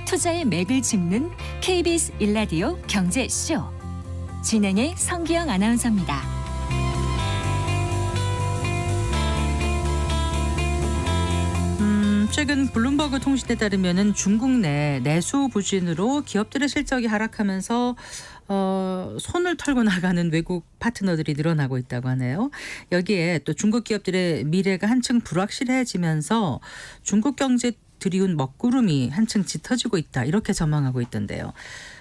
투자의 맥을 짚는 KBS 1라디오 경제쇼. 진행의 성기영 아나운서입니다. 최근 블룸버그 통신에 따르면은 중국 내 내수 부진으로 기업들의 실적이 하락하면서 손을 털고 나가는 외국 파트너들이 늘어나고 있다고 하네요. 여기에 또 중국 기업들의 미래가 한층 불확실해지면서 중국 경제 들이운 먹구름이 한층 짙어지고 있다, 이렇게 전망하고 있던데요.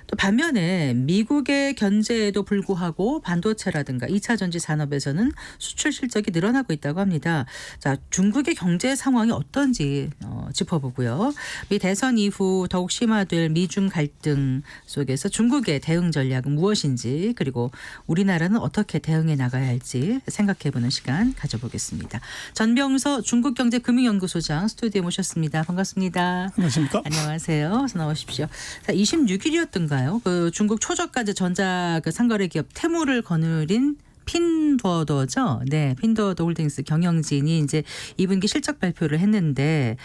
또 반면에 미국의 견제에도 불구하고 반도체라든가 2차 전지 산업에서는 수출 실적이 늘어나고 있다고 합니다. 자, 중국의 경제 상황이 어떤지 짚어보고요. 미 대선 이후 더욱 심화될 미중 갈등 속에서 중국의 대응 전략은 무엇인지, 그리고 우리나라는 어떻게 대응해 나가야 할지 생각해보는 시간 가져보겠습니다. 전병서 중국경제금융연구소장 스튜디오에 모셨습니다. 반갑습니다. 안녕하십니까? 안녕하세요. 어서 나오십시오. 자, 26일이었던가요? 그 중국 초저가 전자 상거래 기업 테무를 거느린 핀두어더죠. 네, 핀두어더 홀딩스 경영진이 이제 2분기 실적 발표를 했는데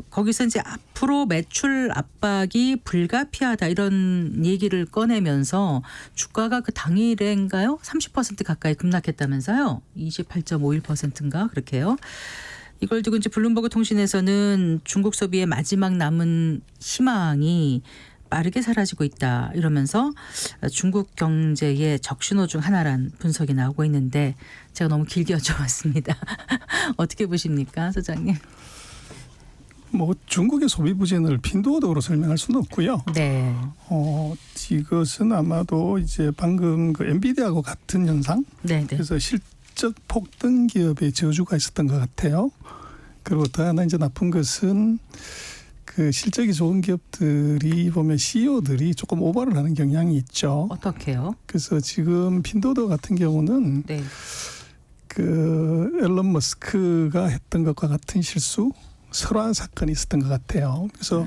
거기서 이제 앞으로 매출 압박이 불가피하다, 이런 얘기를 꺼내면서 주가가 그 당일인가요? 30% 가까이 급락했다면서요. 28.51%인가 그렇게요. 이걸 두고 이제 블룸버그 통신에서는 중국 소비의 마지막 남은 희망이 빠르게 사라지고 있다, 이러면서 중국 경제의 적신호 중 하나란 분석이 나오고 있는데 제가 너무 길게 여쭤봤습니다. 어떻게 보십니까, 소장님? 뭐 중국의 소비 부진을 핀두어더로 설명할 수는 없고요. 네. 이것은 아마도 이제 방금 그 엔비디아하고 같은 현상. 네. 그래서 실적 폭등 기업의 저주가 있었던 것 같아요. 그리고 또 하나 이제 나쁜 것은 그 실적이 좋은 기업들이 보면 CEO들이 조금 오버를 하는 경향이 있죠. 어떻게요? 그래서 지금 핀두어더 같은 경우는 네. 그 앨런 머스크가 했던 것과 같은 실수, 설화 사건이 있었던 것 같아요. 그래서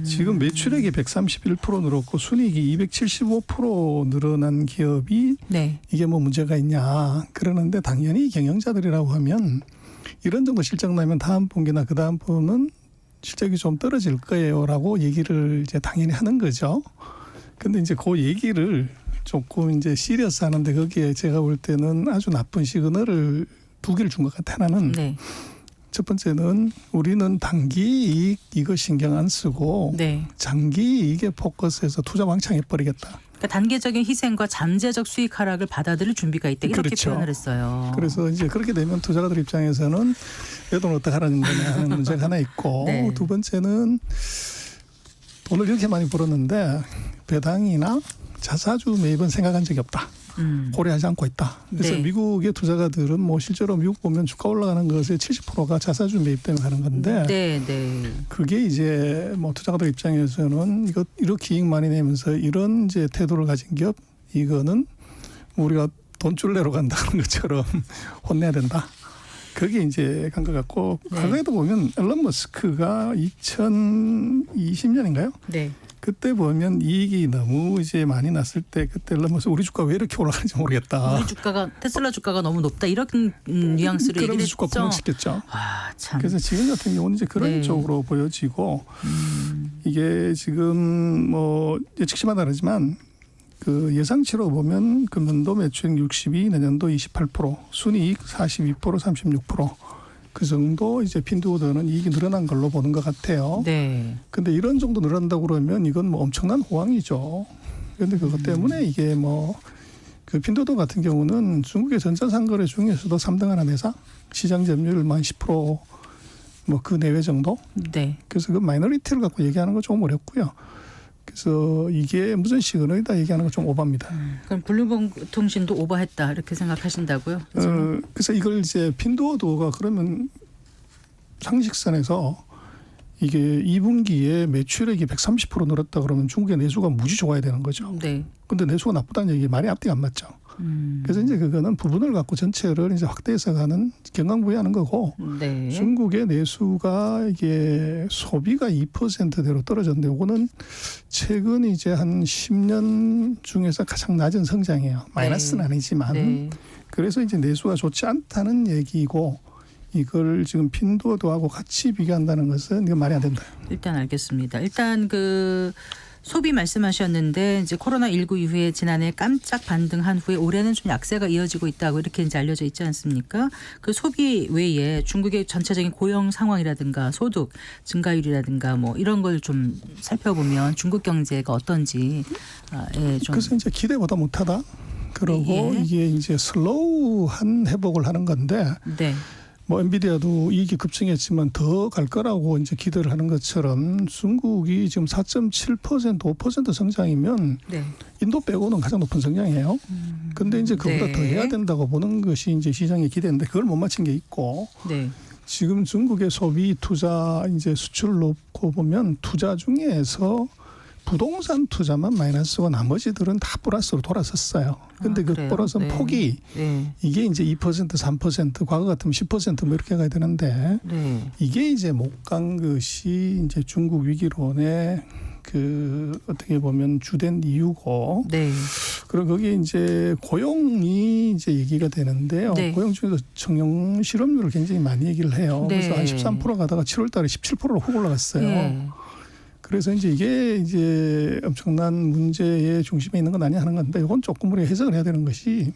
지금 매출액이 131% 늘었고 순이익이 275% 늘어난 기업이 네. 이게 뭐 문제가 있냐 그러는데, 당연히 경영자들이라고 하면 이런 정도 실적 나면 다음 분기나 그 다음 분은 실적이 좀 떨어질 거예요라고 얘기를 이제 당연히 하는 거죠. 근데 이제 그 얘기를 조금 이제 시리어스 하는데 거기에 제가 볼 때는 아주 나쁜 시그널을 두 개를 준 것 같아. 하나는 네. 첫 번째는 우리는 단기 이익 이거 신경 안 쓰고 네. 장기 이익에 포커스해서 투자 왕창 해버리겠다. 그러니까 단계적인 희생과 잠재적 수익 하락을 받아들일 준비가 있다, 이렇게 그렇죠. 표현을 했어요. 그래서 이제 그렇게 되면 투자가들 입장에서는 내 돈 어떻게 하라는 거냐 하는 문제가 하나 있고 네. 두 번째는 돈을 이렇게 많이 벌었는데 배당이나 자사주 매입은 생각한 적이 없다. 고려하지 않고 있다. 그래서 네. 미국의 투자가들은 뭐 실제로 미국 보면 주가 올라가는 것의 70%가 자사주 매입 때문에 가는 건데 네. 네. 그게 이제 뭐 투자가들 입장에서는 이거 이렇게 이익 많이 내면서 이런 이제 태도를 가진 기업, 이거는 우리가 돈줄레로 간다는 것처럼 혼내야 된다. 그게 이제 간 것 같고 네. 과거에도 보면 앨런 머스크가 2020년인가요? 네. 그때 보면 이익이 너무 이제 많이 났을 때 그때 앨런 머스크 우리 주가 왜 이렇게 올라가는지 모르겠다. 우리 주가가, 테슬라 주가가 너무 높다, 이런 뉘앙스를 얘기를 그러면서 했죠. 주가 폭락시켰죠. 아, 참. 그래서 지금 같은 경우는 이제 그런 네. 쪽으로 보여지고 이게 지금 뭐 예측치만 다르지만 그 예상치로 보면 금년도 매출액 62, 내년도 28%, 순이익 42%, 36%. 그 정도 이제 핀두어더는 이익이 늘어난 걸로 보는 것 같아요. 네. 근데 이런 정도 늘어난다고 그러면 이건 뭐 엄청난 호황이죠. 그런데 그것 때문에 이게 뭐 그 핀두어더 같은 경우는 중국의 전자상거래 중에서도 3등하는 회사, 시장 점유율만 10% 뭐 그 내외 정도. 네. 그래서 그 마이너리티를 갖고 얘기하는 건 좀 어렵고요. 그래서 이게 무슨 시그널이다 얘기하는 건 좀 오바입니다. 그럼 블룸버그 통신도 오버했다, 이렇게 생각하신다고요? 그래서 이걸 이제 핀두어더가 그러면 상식선에서 이게 2분기에 매출액이 130% 늘었다 그러면 중국의 내수가 무지 좋아야 되는 거죠. 네. 근데 내수가 나쁘다는 얘기 말이 앞뒤가 안 맞죠. 그래서 이제 그거는 부분을 갖고 전체를 이제 확대해서 가는 경강부회하는 거고, 네. 중국의 내수가 이게 소비가 2%대로 떨어졌는데 이거는 최근 이제 한 10년 중에서 가장 낮은 성장이에요. 마이너스는 아니지만. 네. 그래서 이제 내수가 좋지 않다는 얘기고, 이걸 지금 빈도도하고 같이 비교한다는 것은 이건 말이 안 된다. 일단 알겠습니다. 일단 그 소비 말씀하셨는데 이제 코로나19 이후에 지난해 깜짝 반등한 후에 올해는 좀 약세가 이어지고 있다고 이렇게 이제 알려져 있지 않습니까? 그 소비 외에 중국의 전체적인 고용 상황이라든가 소득 증가율이라든가 뭐 이런 걸 좀 살펴보면 중국 경제가 어떤지 좀 그래서 이제 기대보다 못하다. 그러고 예. 이게 이제 슬로우한 회복을 하는 건데 네. 뭐 엔비디아도 이익이 급증했지만 더 갈 거라고 이제 기대를 하는 것처럼 중국이 지금 4.7% 5% 성장이면 네. 인도 빼고는 가장 높은 성장이에요. 근데 이제 그보다 네. 더 해야 된다고 보는 것이 이제 시장의 기대인데 그걸 못 맞춘 게 있고 네. 지금 중국의 소비 투자 이제 수출 놓고 보면 투자 중에서 부동산 투자만 마이너스고 나머지들은 다 플러스로 돌아섰어요. 근데 그 그래요? 플러스 네. 폭이 네. 이게 이제 2% 3% 과거 같으면 10%뭐 이렇게 가야 되는데 네. 이게 이제 못 간 것이 이제 중국 위기론의 그 어떻게 보면 주된 이유고 네. 그리고 거기에 이제 고용이 이제 얘기가 되는데요. 네. 고용 중에서 청년 실업률을 굉장히 많이 얘기를 해요. 네. 그래서 한 13% 가다가 7월 달에 17%로 훅 올라갔어요. 네. 그래서 이제 이게 이제 엄청난 문제의 중심에 있는 건 아니야 하는 건데 이건 조금 우리가 해석을 해야 되는 것이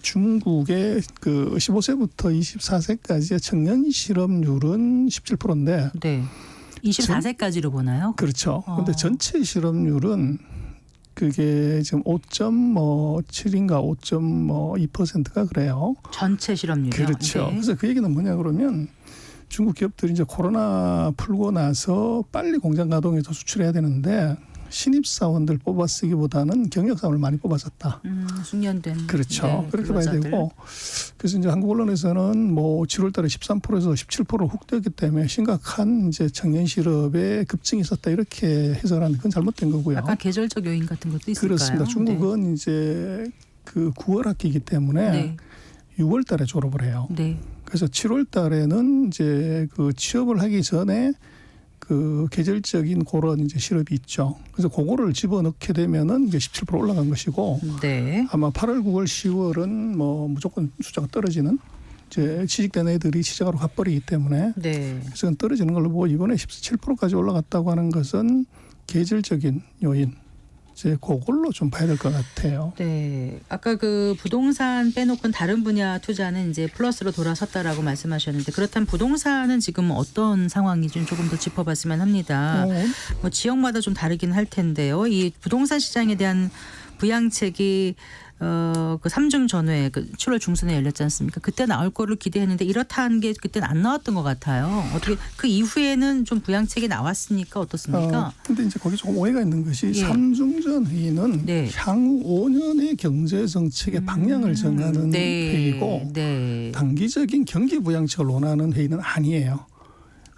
중국의 그 15세부터 24세까지의 청년 실업률은 17%인데 네. 24세까지로 보나요? 그렇죠. 그런데 전체 실업률은 그게 지금 5.7인가 5.2%가 그래요. 전체 실업률이요. 그렇죠. 네. 그래서 그 얘기는 뭐냐 그러면 중국 기업들이 이제 코로나 풀고 나서 빨리 공장 가동해서 수출해야 되는데 신입 사원들 뽑아 쓰기보다는 경력 사원을 많이 뽑아줬다. 숙련된. 그렇죠. 네, 그렇게 봐야 근로자들. 되고 그래서 이제 한국 언론에서는 뭐 7월달에 13%에서 17%로 훅 뛰었기 때문에 심각한 이제 청년 실업에 급증이 있었다 이렇게 해석하는데 그건 잘못된 거고요. 약간 계절적 요인 같은 것도 있을까요? 그렇습니다. 중국은 이제 그 9월 학기이기 때문에 네. 6월달에 졸업을 해요. 네. 그래서 7월달에는 이제 그 취업을 하기 전에 그 계절적인 그런 이제 실업이 있죠. 그래서 그거를 집어넣게 되면은 이게 17% 올라간 것이고 네. 아마 8월, 9월, 10월은 뭐 무조건 숫자가 떨어지는 이제 취직된 애들이 시작으로 가버리기 때문에 네. 그래서 떨어지는 걸로 보고 이번에 17%까지 올라갔다고 하는 것은 계절적인 요인. 이제 그걸로 좀 봐야 될 것 같아요. 네. 아까 그 부동산 빼놓고는 다른 분야 투자는 이제 플러스로 돌아섰다라고 말씀하셨는데 그렇다면 부동산은 지금 어떤 상황인지 조금 더 짚어봤으면 합니다. 뭐 지역마다 좀 다르긴 할 텐데요. 이 부동산 시장에 대한 부양책이 그 3중 전회 그 7월 중순에 열렸지 않습니까? 그때 나올 거를 기대했는데 이렇다 한 게 그때는 안 나왔던 것 같아요. 어떻게 그 이후에는 좀 부양책이 나왔으니까 어떻습니까? 근데 이제 거기 조금 오해가 있는 것이 예. 삼중전 회의는 네. 향후 5년의 경제 정책의 방향을 정하는 네. 회의고 네. 단기적인 경기 부양책을 논하는 회의는 아니에요.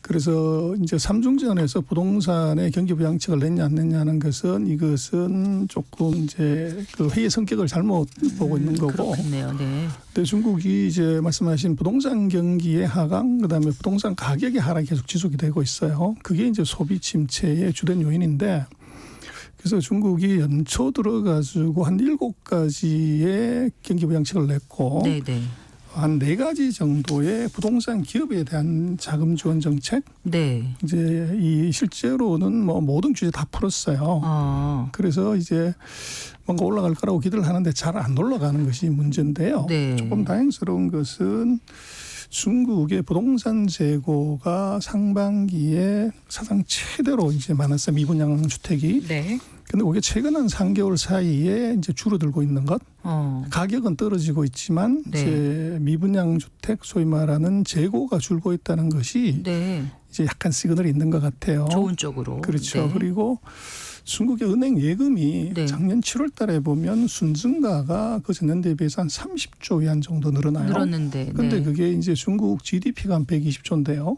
그래서 이제 삼중전에서 부동산의 경기 부양책을 냈냐 안 냈냐는 것은 이것은 조금 이제 그 회의 성격을 잘못 보고 있는 거고. 그렇겠네요. 네. 근데 중국이 이제 말씀하신 부동산 경기의 하강, 그다음에 부동산 가격의 하락이 계속 지속이 되고 있어요. 그게 이제 소비 침체의 주된 요인인데. 그래서 중국이 연초 들어가지고 한 7가지의 경기 부양책을 냈고. 네, 네. 한 4가지 정도의 부동산 기업에 대한 자금 지원 정책. 네. 이제 이 실제로는 뭐 모든 규제 다 풀었어요. 그래서 이제 뭔가 올라갈 거라고 기대를 하는데 잘 안 올라가는 것이 문제인데요. 네. 조금 다행스러운 것은 중국의 부동산 재고가 상반기에 사상 최대로 이제 많았어요. 미분양 주택이. 네. 근데 그게 최근 한 3개월 사이에 이제 줄어들고 있는 것. 가격은 떨어지고 있지만 네. 이제 미분양 주택 소위 말하는 재고가 줄고 있다는 것이 네. 이제 약간 시그널이 있는 것 같아요. 좋은 쪽으로. 그렇죠. 네. 그리고 중국의 은행 예금이 네. 작년 7월 달에 보면 순증가가 그 전년 대비해서 한 30조 위안 정도 늘어나요. 늘었는데. 그런데 네. 그게 이제 중국 GDP가 한 120조인데요.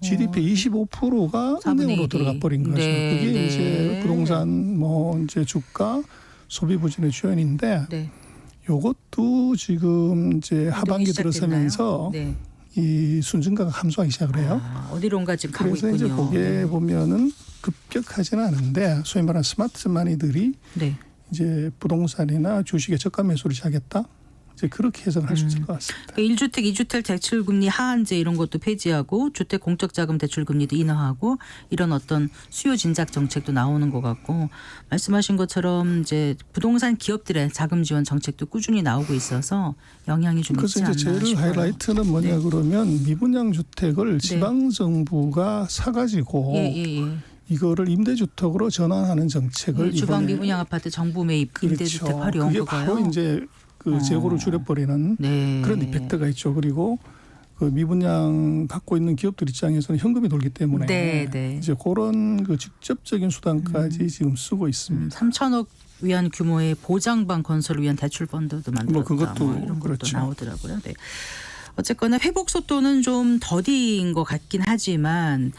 GDP 25%가 4분의 은행으로 1이. 들어가 버린 거죠. 네, 그게 네. 이제 부동산 뭐 이제 주가 소비 부진의 주연인데 네. 요것도 지금 이제 하반기 시작됐나요? 들어서면서 네. 이 순증가가 감소하기 시작을 해요. 어디론가 지금 가고 그래서 있군요. 이제 거기에 네. 보면은 급격하지는 않은데 소위 말하는 스마트 마니들이 네. 이제 부동산이나 주식에 저가 매수를 시작했다. 이제 그렇게 해석을 할 수 있을 것 같습니다. 1주택, 2주택 대출금리 하한제 이런 것도 폐지하고 주택 공적자금 대출금리도 인하하고 이런 어떤 수요 진작 정책도 나오는 것 같고 말씀하신 것처럼 이제 부동산 기업들의 자금 지원 정책도 꾸준히 나오고 있어서 영향이 좀 있지 그래서 않나 이제 제일 싶어요. 하이라이트는 뭐냐 네. 그러면 미분양 주택을 지방 정부가 사가지고 예. 이거를 임대주택으로 전환하는 정책을 주방 이번에 미분양 아파트 정부 매입 임대주택 그렇죠. 활용 그게 그거요. 바로 이제 그 재고를 줄여버리는 네. 그런 이펙트가 있죠. 그리고 그 미분양 갖고 있는 기업들 입장에서는 현금이 돌기 때문에 네. 이제 그런 그 직접적인 수단까지 지금 쓰고 있습니다. 3천억 위안 규모의 보장방 건설을 위한 대출 펀드도 만들었다. 뭐 그것도 이런 것도 그렇죠. 나오더라고요. 네. 어쨌거나 회복 속도는 좀 더딘 것 같긴 하지만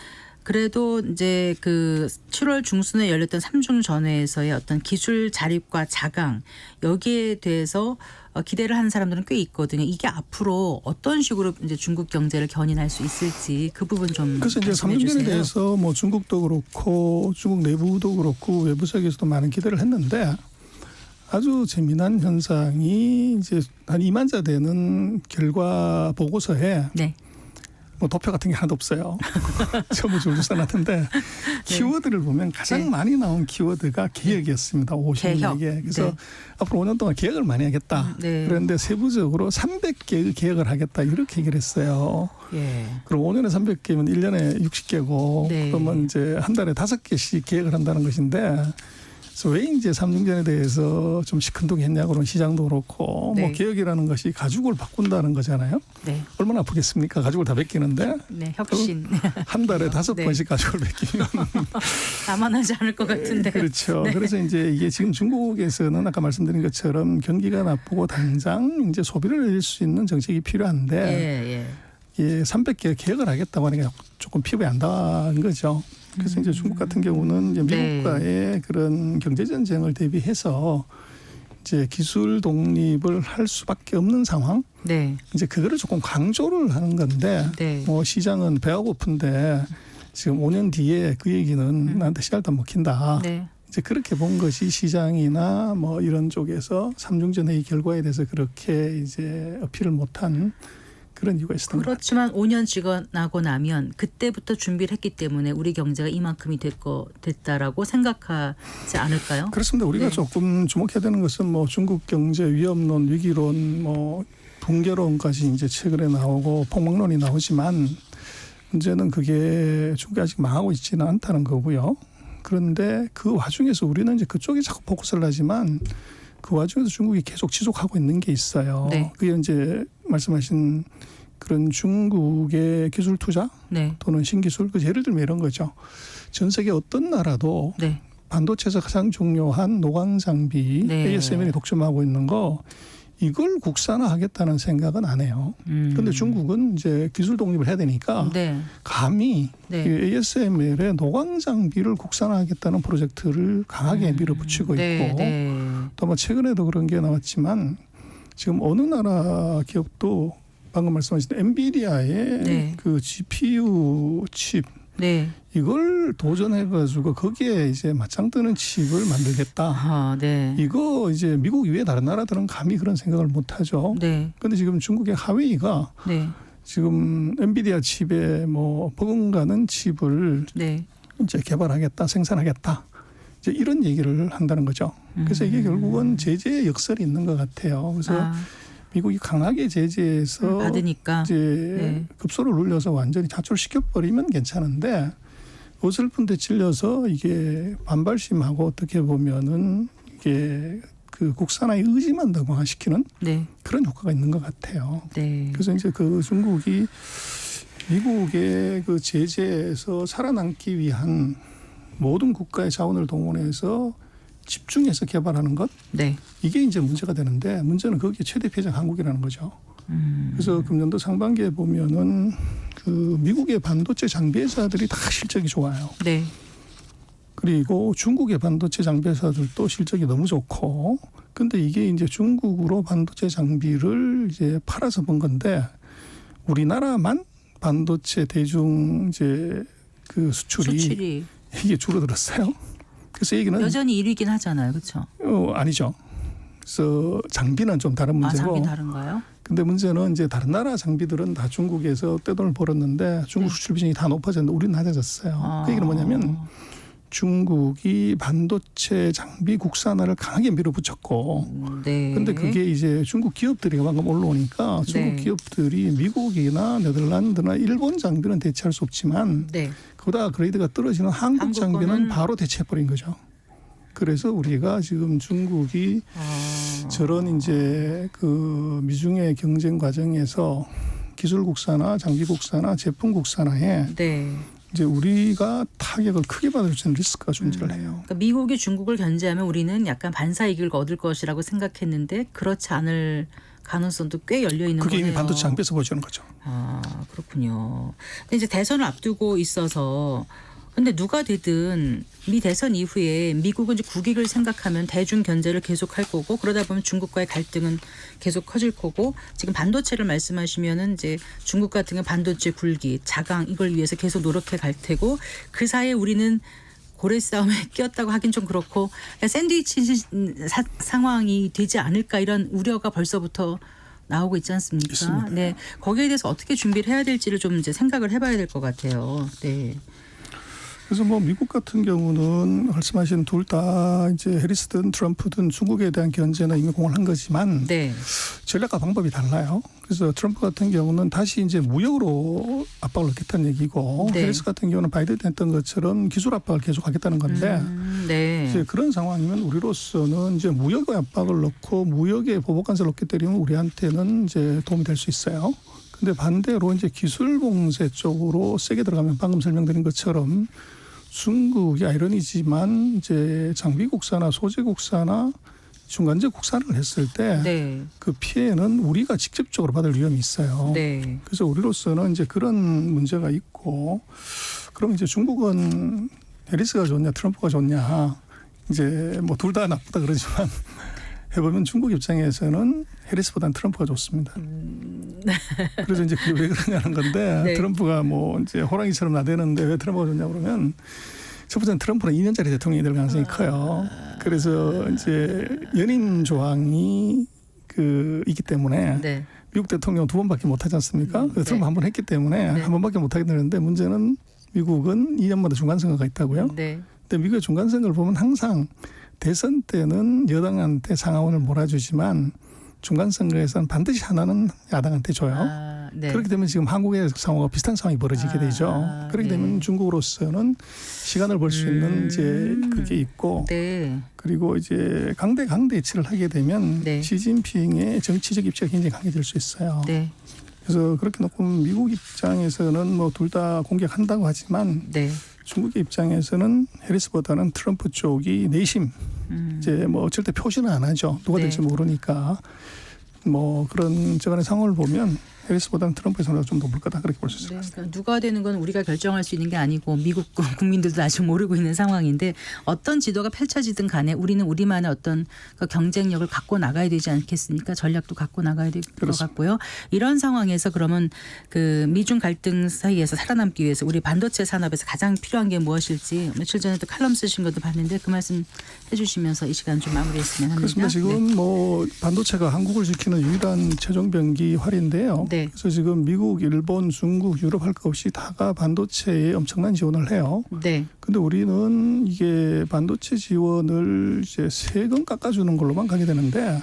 그래도 이제 그 7월 중순에 열렸던 3중 전회에서의 어떤 기술 자립과 자강 여기에 대해서 기대를 하는 사람들은 꽤 있거든요. 이게 앞으로 어떤 식으로 이제 중국 경제를 견인할 수 있을지 그 부분 좀 그래서 이제 말씀해 3중전에 주세요. 대해서 뭐 중국도 그렇고 중국 내부도 그렇고 외부 세계에서도 많은 기대를 했는데 아주 재미난 현상이 이제 한 2만 자 되는 결과 보고서에 네. 뭐 도표 같은 게 하나도 없어요. 전부 줄줄 써놨는데 키워드를 보면 가장 네. 많이 나온 키워드가 개혁이었습니다. 54개. 그래서 네. 앞으로 5년 동안 개혁을 많이 하겠다. 네. 그런데 세부적으로 300개의 개혁을 하겠다. 이렇게 얘기를 했어요. 예. 그럼 5년에 300개면 1년에 60개고 네. 그러면 이제 한 달에 5개씩 개혁을 한다는 것인데 그래서 왜 이제 3중전에 대해서 좀 시큰둥했냐 그런 시장도 그렇고 네. 뭐 개혁이라는 것이 가죽을 바꾼다는 거잖아요. 네. 얼마나 아프겠습니까? 가죽을 다 벗기는데 네. 혁신. 한 달에 5번씩 네. 가죽을 벗기면 남아나지 않을 것 같은데. 그렇죠. 네. 그래서 이제 이게 지금 중국에서는 아까 말씀드린 것처럼 경기가 나쁘고 당장 이제 소비를 늘릴 수 있는 정책이 필요한데 예. 예, 300개 개혁을 하겠다고 하니까 조금 피부에 안 닿은 거죠. 그래서 이제 중국 같은 경우는 이제 네. 미국과의 그런 경제 전쟁을 대비해서 이제 기술 독립을 할 수밖에 없는 상황. 네. 이제 그거를 조금 강조를 하는 건데 네. 뭐 시장은 배가 고픈데 지금 5년 뒤에 그 얘기는 나한테 씨알도 안 먹힌다. 네. 이제 그렇게 본 것이 시장이나 뭐 이런 쪽에서 3중전 회의 결과에 대해서 그렇게 이제 어필을 못한 그런 이유가 있었던 것 같아요. 그렇지만 5년 지나고 나면 그때부터 준비를 했기 때문에 우리 경제가 이만큼이 됐다라고 생각하지 않을까요? 그렇습니다. 우리가 네. 조금 주목해야 되는 것은 뭐 중국 경제 위험론, 위기론, 뭐 붕괴론까지 이제 최근에 나오고 폭망론이 나오지만 문제는 그게 중국이 아직 망하고 있지는 않다는 거고요. 그런데 그 와중에서 우리는 이제 그쪽에 자꾸 포커스를 하지만 그 와중에서 중국이 계속 지속하고 있는 게 있어요. 네. 그게 이제 말씀하신 그런 중국의 기술 투자 네. 또는 신기술, 그 예를 들면 이런 거죠. 전 세계 어떤 나라도 네. 반도체에서 가장 중요한 노광 장비 네. ASML이 독점하고 있는 거 이걸 국산화하겠다는 생각은 안 해요. 그런데 중국은 이제 기술 독립을 해야 되니까 네. 감히 네. 이 ASML의 노광 장비를 국산화하겠다는 프로젝트를 강하게 밀어붙이고 네. 있고 네. 또 뭐 최근에도 그런 게 나왔지만 지금 어느 나라 기업도 방금 말씀하신 엔비디아의 네. 그 GPU 칩 네. 이걸 도전해가지고 거기에 이제 맞짱 뜨는 칩을 만들겠다. 아, 네. 이거 이제 미국 이외 다른 나라들은 감히 그런 생각을 못하죠. 네. 그런데 지금 중국의 하웨이가 네. 지금 엔비디아 칩에 뭐 버금가는 칩을 네. 이제 개발하겠다, 생산하겠다. 이제 이런 얘기를 한다는 거죠. 그래서 이게 결국은 제재의 역설이 있는 것 같아요. 그래서 미국이 강하게 제재해서 받으니까. 이제 네. 급소를 눌려서 완전히 자출시켜 버리면 괜찮은데 어설픈 데 찔려서 이게 반발심하고 어떻게 보면은 이게 그 국산화의 의지만 더 강화시키는 네. 그런 효과가 있는 것 같아요. 네. 그래서 이제 그 중국이 미국의 그 제재에서 살아남기 위한 모든 국가의 자원을 동원해서 집중해서 개발하는 것 네. 이게 이제 문제가 되는데 문제는 거기에 최대 피해자가 한국이라는 거죠. 그래서 금년도 상반기에 보면은 그 미국의 반도체 장비 회사들이 다 실적이 좋아요. 네. 그리고 중국의 반도체 장비 회사들도 실적이 너무 좋고 근데 이게 이제 중국으로 반도체 장비를 이제 팔아서 본 건데 우리나라만 반도체 대중 이제 그 수출이 이게 줄어들었어요. 그래서 얘기는 여전히 1위긴 하잖아요. 그렇죠? 아니죠. 그래서 장비는 좀 다른 문제고. 장비 다른가요? 근데 문제는 이제 다른 나라 장비들은 다 중국에서 떼돈을 벌었는데 중국 네. 수출 비중이 다 높아졌는데 우리는 낮아졌어요. 그 얘기는 뭐냐면 중국이 반도체 장비 국산화를 강하게 밀어붙였고 네. 근데 그게 이제 중국 기업들이 방금 올라오니까 중국 네. 기업들이 미국이나 네덜란드나 일본 장비는 대체할 수 없지만 네. 그보다 그레이드가 떨어지는 한국 한국 장비는 거는 바로 대체해버린 거죠. 그래서 우리가 지금 중국이 저런 이제 그 미중의 경쟁 과정에서 기술 국산화, 장비 국산화, 제품 국산화에 네. 이제 우리가 타격을 크게 받을 수 있는 리스크가 존재를 해요. 그러니까 미국이 중국을 견제하면 우리는 약간 반사이익을 얻을 것이라고 생각했는데 그렇지 않을 가능성도 꽤 열려 있는 그게 거네요. 이미 반도체 장비에서 보여주는 거죠. 그렇군요. 근데 이제 대선을 앞두고 있어서 근데 누가 되든 미 대선 이후에 미국은 이제 국익을 생각하면 대중 견제를 계속할 거고 그러다 보면 중국과의 갈등은 계속 커질 거고 지금 반도체를 말씀하시면은 이제 중국 같은 경우 반도체 굴기, 자강 이걸 위해서 계속 노력해 갈 테고 그 사이에 우리는 고래 싸움에 끼었다고 하긴 좀 그렇고 샌드위치 상황이 되지 않을까 이런 우려가 벌써부터 나오고 있지 않습니까? 있습니다. 네, 거기에 대해서 어떻게 준비를 해야 될지를 좀 이제 생각을 해봐야 될 것 같아요. 네. 그래서 뭐 미국 같은 경우는 말씀하신 둘 다 이제 해리스든 트럼프든 중국에 대한 견제는 이미 공언한 거지만 네. 전략과 방법이 달라요. 그래서 트럼프 같은 경우는 다시 이제 무역으로 압박을 넣겠다는 얘기고 네. 해리스 같은 경우는 바이든 했던 것처럼 기술 압박을 계속하겠다는 건데 네. 이제 그런 상황이면 우리로서는 이제 무역의 압박을 넣고 무역의 보복 관세를 넣게 때리면 우리한테는 이제 도움이 될 수 있어요. 근데 반대로 이제 기술 봉쇄 쪽으로 세게 들어가면 방금 설명드린 것처럼 중국이 아이러니지만 이제 장비 국산화, 소재 국산화, 중간재 국산을 했을 때 네. 그 피해는 우리가 직접적으로 받을 위험이 있어요. 네. 그래서 우리로서는 이제 그런 문제가 있고 그럼 이제 중국은 해리스가 좋냐 트럼프가 좋냐 이제 뭐 둘 다 나쁘다 그러지만 해보면 중국 입장에서는 해리스보다는 트럼프가 좋습니다. 그래서 이제 그게 왜 그러냐는 건데 네. 트럼프가 뭐 이제 호랑이처럼 나대는데 왜 트럼프가 좋냐 그러면 첫 번째는 트럼프는 2년짜리 대통령이 될 가능성이 커요. 그래서 이제 연임 조항이 그 있기 때문에 네. 미국 대통령 2번밖에 못 하지 않습니까? 그래서 네. 트럼프 한 번 했기 때문에 네. 한 번밖에 못 하게 되는데 문제는 미국은 2년마다 중간선거가 있다고요. 네. 근데 미국의 중간선거를 보면 항상 대선 때는 여당한테 상하원을 몰아주지만 중간선거에서는 반드시 하나는 야당한테 줘요. 네. 그렇게 되면 지금 한국의 상황과 비슷한 상황이 벌어지게 되죠. 그렇게 네. 되면 중국으로서는 시간을 벌 수 있는 이제 그게 있고 네. 그리고 이제 강대치를 하게 되면 네. 시진핑의 정치적 입지가 굉장히 강해질 수 있어요. 네. 그래서 그렇게 놓고 미국 입장에서는 뭐 둘 다 공격한다고 하지만 네. 중국의 입장에서는 해리스보다는 트럼프 쪽이 내심 이제 뭐 절대 표시는 안 하죠. 누가 네. 될지 모르니까 뭐 그런 저간의 상황을 보면 해리스보다는 트럼프의 선호가 좀 높을 거다 그렇게 볼 수 있을 것 네, 같습니다. 그러니까 누가 되는 건 우리가 결정할 수 있는 게 아니고 미국 국민들도 아직 모르고 있는 상황인데 어떤 지도가 펼쳐지든 간에 우리는 우리만의 어떤 그 경쟁력을 갖고 나가야 되지 않겠습니까? 전략도 갖고 나가야 될 것 같고요. 이런 상황에서 그러면 그 미중 갈등 사이에서 살아남기 위해서 우리 반도체 산업에서 가장 필요한 게 무엇일지 며칠 전에 또 칼럼 쓰신 것도 봤는데 그 말씀 해주시면서 이 시간 좀 마무리했으면 합니다. 그렇습니다. 지금 뭐 반도체가 한국을 지키는 유일한 최종병기 활인데요. 네. 그래서 지금 미국, 일본, 중국, 유럽 할 것 없이 다가 반도체에 엄청난 지원을 해요. 네. 근데 우리는 이게 반도체 지원을 이제 세금 깎아주는 걸로만 가게 되는데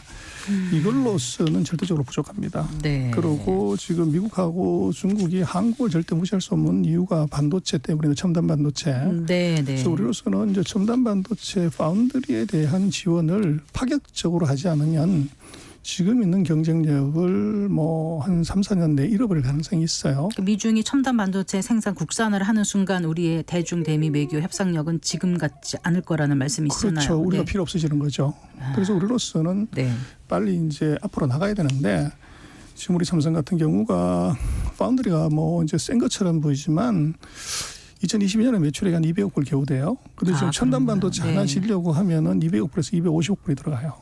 이걸로서는 절대적으로 부족합니다. 네. 그리고 지금 미국하고 중국이 한국을 절대 무시할 수 없는 이유가 반도체 때문에 첨단 반도체. 네. 네. 그래서 우리로서는 이제 첨단 반도체 파운드리에 대한 지원을 파격적으로 하지 않으면 지금 있는 경쟁력을 뭐 한 3, 4년 내에 잃어버릴 가능성이 있어요. 미중이 첨단 반도체 생산 국산화를 하는 순간 우리의 대중 대미 외교 협상력은 지금 같지 않을 거라는 말씀이시잖아요. 그렇죠. 우리가 네. 필요 없어지는 거죠. 그래서 우리로서는 네. 빨리 이제 앞으로 나가야 되는데 지금 우리 삼성 같은 경우가 파운드리가 뭐 이제 센 것처럼 보이지만 2022년에 매출액이 한 200억 불 겨우 돼요. 근데 지금 첨단 반도체 네. 하나 지려고 하면은 200억 불에서 250억 불이 들어가요.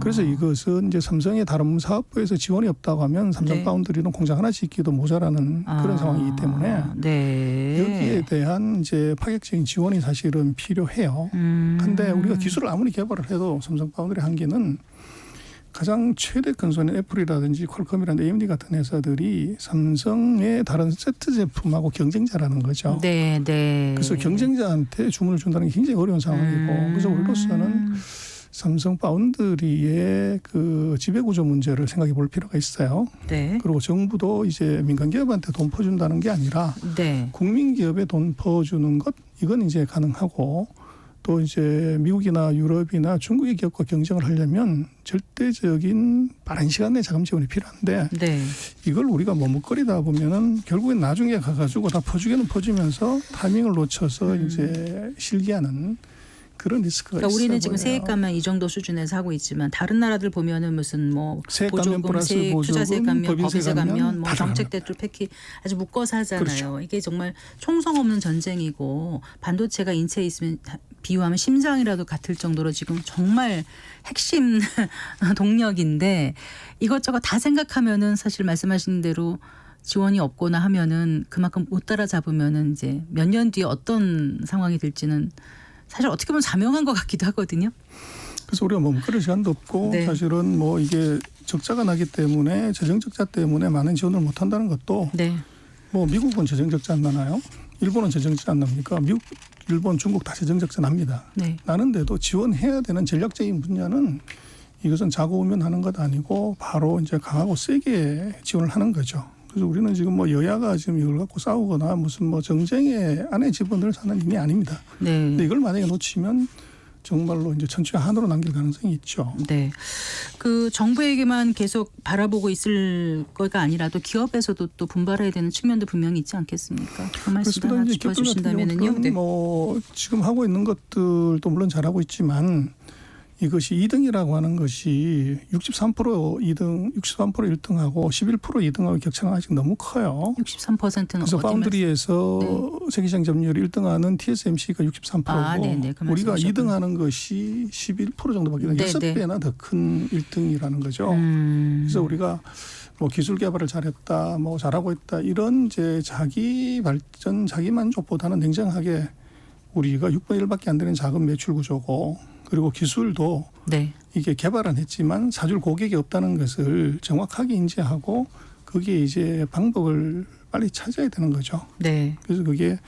그래서 이것은 이제 삼성의 다른 사업부에서 지원이 없다고 하면 삼성 네. 파운드리는 공장 하나 짓기도 모자라는 그런 상황이기 때문에 네. 여기에 대한 이제 파격적인 지원이 사실은 필요해요. 근데 우리가 기술을 아무리 개발을 해도 삼성 파운드리 한계는 가장 최대 큰 손인 애플이라든지 퀄컴이라든지 AMD 같은 회사들이 삼성의 다른 세트 제품하고 경쟁자라는 거죠. 네, 네. 그래서 경쟁자한테 주문을 준다는 게 굉장히 어려운 상황이고, 그래서 우리로서는 삼성 파운드리의 그 지배구조 문제를 생각해 볼 필요가 있어요. 네. 그리고 정부도 이제 민간 기업한테 돈 퍼준다는 게 아니라 네. 국민 기업에 돈 퍼주는 것, 이건 이제 가능하고, 또 이제 미국이나 유럽이나 중국의 기업과 경쟁을 하려면 절대적인 빠른 시간 내 자금 지원이 필요한데, 네. 이걸 우리가 머뭇거리다 보면은 결국엔 나중에 가가지고 다 퍼주기는 퍼주면서 타이밍을 놓쳐서 이제 실기하는 그런 리스크가 그러니까 있어 우리는 보여요. 지금 세액감면 이 정도 수준에서 하고 있지만 다른 나라들 보면은 무슨 뭐 세액감면 보조금, 플러스 세액, 보조금, 투자세감면, 법인세 법인세감면, 감면 뭐 다 정책 들어갑니다. 대출 패키 아주 묶어서 하잖아요. 그렇죠. 이게 정말 총성 없는 전쟁이고 반도체가 인체에 있으면 비유하면 심장이라도 같을 정도로 지금 정말 핵심 동력인데 이것저것 다 생각하면은 사실 말씀하신 대로 지원이 없거나 하면은 그만큼 못 따라잡으면은 이제 몇 년 뒤에 어떤 상황이 될지는 사실 어떻게 보면 자명한 것 같기도 하거든요. 그래서 우리가 머뭇거릴 시간도 없고, 네. 사실은 뭐 이게 적자가 나기 때문에 재정 적자 때문에 많은 지원을 못 한다는 것도, 네. 뭐 미국은 재정 적자 안 나나요? 일본은 재정 적자 안 납니까? 미국, 일본, 중국 다 재정 적자 납니다. 네. 나는데도 지원해야 되는 전략적인 분야는 이것은 자고 오면 하는 것 아니고 바로 이제 강하고 세게 지원을 하는 거죠. 그래서 우리는 지금 뭐 여야가 지금 이걸 갖고 싸우거나 무슨 뭐 정쟁의 안에 집어넣을 사는 일이 아닙니다. 네. 근데 이걸 만약에 놓치면 정말로 이제 천추의 한으로 남길 가능성이 있죠. 네. 그 정부에게만 계속 바라보고 있을 거가 아니라도 기업에서도 또 분발해야 되는 측면도 분명히 있지 않겠습니까? 그 말씀 그렇습니다. 하나 이제 기업들 같은 짚어주신다면은요. 경우는 네. 뭐 지금 하고 있는 것들도 물론 잘하고 있지만, 이것이 2등이라고 하는 것이 63% 2등, 63% 1등하고 11% 2등하고 격차가 아직 너무 커요. 63%는 그래서 어디 파운드리에서 세계시장 점유율 1등하는 TSMC가 63%고 아, 네네. 그 우리가 말씀하셨군요. 2등하는 것이 11% 정도밖에 안 돼요. 네네. 6배나 더 큰 1등이라는 거죠. 그래서 우리가 뭐 기술 개발을 잘했다, 뭐 잘하고 있다, 이런 이제 자기 발전, 자기 만족보다는 냉정하게 우리가 6분의 1밖에 안 되는 작은 매출 구조고, 그리고 기술도 네. 이게 개발은 했지만 사줄 고객이 없다는 것을 정확하게 인지하고 거기에 이제 방법을 빨리 찾아야 되는 거죠. 네. 그래서 그게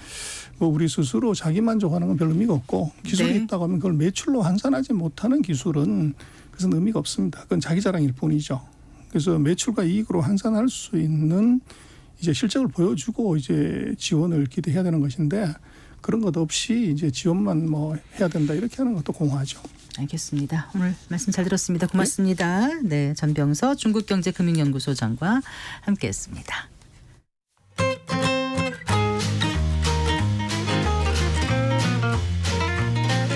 뭐 우리 스스로 자기 만족하는 건 별로 의미가 없고, 기술이 네. 있다고 하면 그걸 매출로 환산하지 못하는 기술은 그것은 의미가 없습니다. 그건 자기 자랑일 뿐이죠. 그래서 매출과 이익으로 환산할 수 있는 이제 실적을 보여주고 이제 지원을 기대해야 되는 것인데, 그런 것 없이 이제 지원만 뭐 해야 된다 이렇게 하는 것도 공허하죠. 알겠습니다. 오늘 말씀 잘 들었습니다. 고맙습니다. 네, 전병서 중국경제금융연구소장과 함께했습니다.